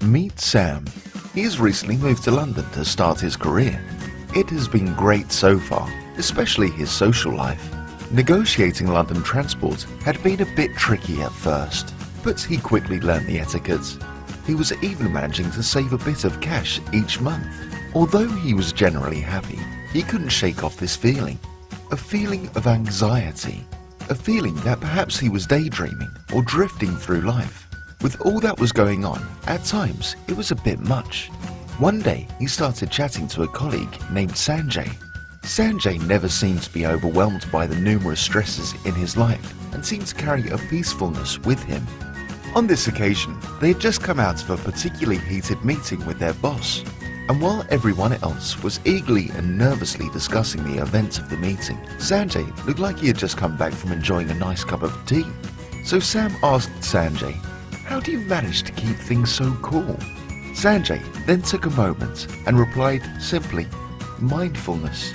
Meet Sam. He has recently moved to London to start his career. It has been great so far, especially his social life. Negotiating London transport had been a bit tricky at first, but he quickly learned the etiquette. He was even managing to save a bit of cash each month. Although he was generally happy, he couldn't shake off this feeling. A feeling of anxiety. A feeling that perhaps he was daydreaming or drifting through life. With all that was going on, at times it was a bit much. One day he started chatting to a colleague named Sanjay. Sanjay never seemed to be overwhelmed by the numerous stresses in his life and seemed to carry a peacefulness with him. On this occasion, they had just come out of a particularly heated meeting with their boss, and while everyone else was eagerly and nervously discussing the events of the meeting, Sanjay looked like he had just come back from enjoying a nice cup of tea. So Sam asked Sanjay, "How do you manage to keep things so cool?" Sanjay then took a moment and replied simply, "Mindfulness."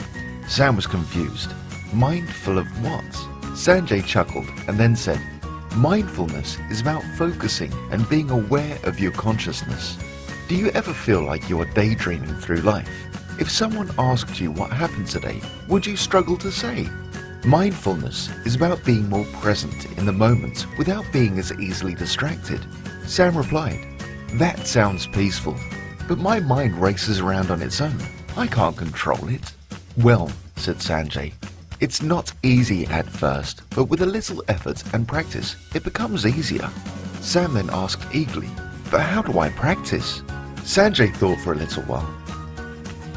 Sam was confused. Mindful of what? Sanjay chuckled and then said, "Mindfulness is about focusing and being aware of your consciousness." Do you ever feel like you are daydreaming through life? If someone asked you what happened today, would you struggle to say? Mindfulness is about being more present in the moment without being as easily distracted. Sam replied, "That sounds peaceful, but my mind races around on its own. I can't control it." "Well," said Sanjay, "it's not easy at first, but with a little effort and practice, it becomes easier." Sam then asked eagerly, "But how do I practice?" Sanjay thought for a little while.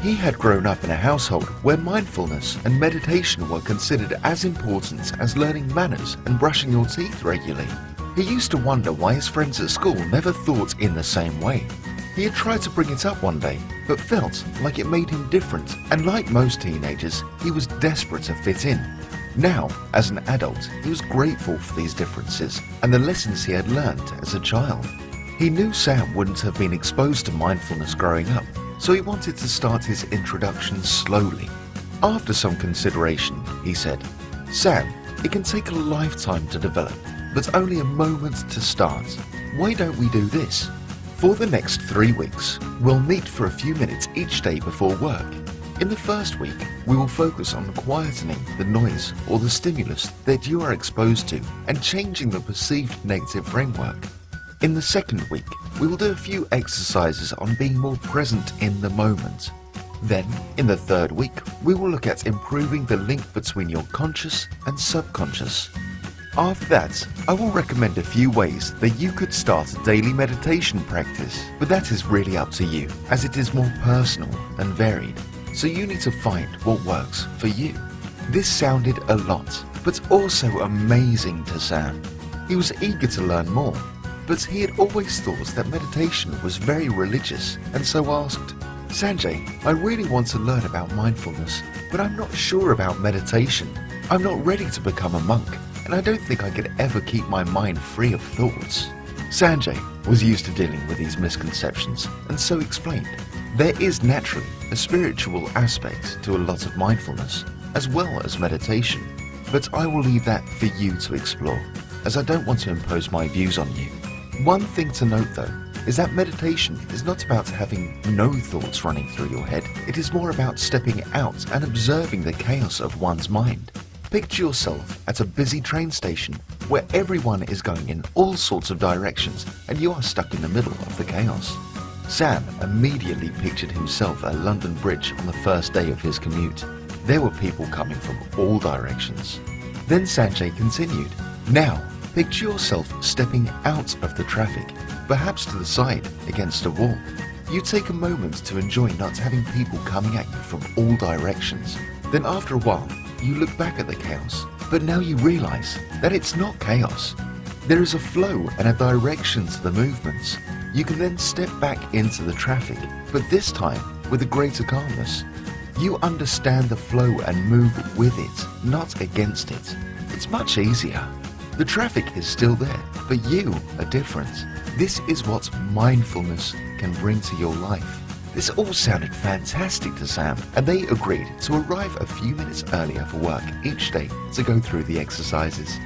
He had grown up in a household where mindfulness and meditation were considered as important as learning manners and brushing your teeth regularly. He used to wonder why his friends at school never thought in the same way. He had tried to bring it up one day, but felt like it made him different, and like most teenagers, he was desperate to fit in. Now, as an adult, he was grateful for these differences and the lessons he had learned as a child. He knew Sam wouldn't have been exposed to mindfulness growing up, so he wanted to start his introduction slowly. After some consideration, he said, "Sam, it can take a lifetime to develop, but only a moment to start. Why don't we do this? For the next 3 weeks, we'll meet for a few minutes each day before work. In the first week, we will focus on quietening the noise or the stimulus that you are exposed to and changing the perceived negative framework. In the second week, we will do a few exercises on being more present in the moment. Then, in the third week, we will look at improving the link between your conscious and subconscious. After that, I will recommend a few ways that you could start a daily meditation practice, but that is really up to you, as it is more personal and varied, so you need to find what works for you." This sounded a lot, but also amazing to Sam. He was eager to learn more, but he had always thought that meditation was very religious, and so asked, "Sanjay, I really want to learn about mindfulness, but I'm not sure about meditation. I'm not ready to become a monk, and I don't think I could ever keep my mind free of thoughts." Sanjay was used to dealing with these misconceptions, and so explained, "There is naturally a spiritual aspect to a lot of mindfulness, as well as meditation, but I will leave that for you to explore, as I don't want to impose my views on you. One thing to note though, is that meditation is not about having no thoughts running through your head. It is more about stepping out and observing the chaos of one's mind. Picture yourself at a busy train station where everyone is going in all sorts of directions and you are stuck in the middle of the chaos." Sam immediately pictured himself at London Bridge on the first day of his commute. There were people coming from all directions. Then Sanjay continued, "Now, picture yourself stepping out of the traffic, perhaps to the side against a wall. You take a moment to enjoy not having people coming at you from all directions. Then after a while, you look back at the chaos, but now you realize that it's not chaos. There is a flow and a direction to the movements. You can then step back into the traffic, but this time with a greater calmness. You understand the flow and move with it, not against it. It's much easier. The traffic is still there, but you are different. This is what mindfulness can bring to your life." This all sounded fantastic to Sam, and they agreed to arrive a few minutes earlier for work each day to go through the exercises.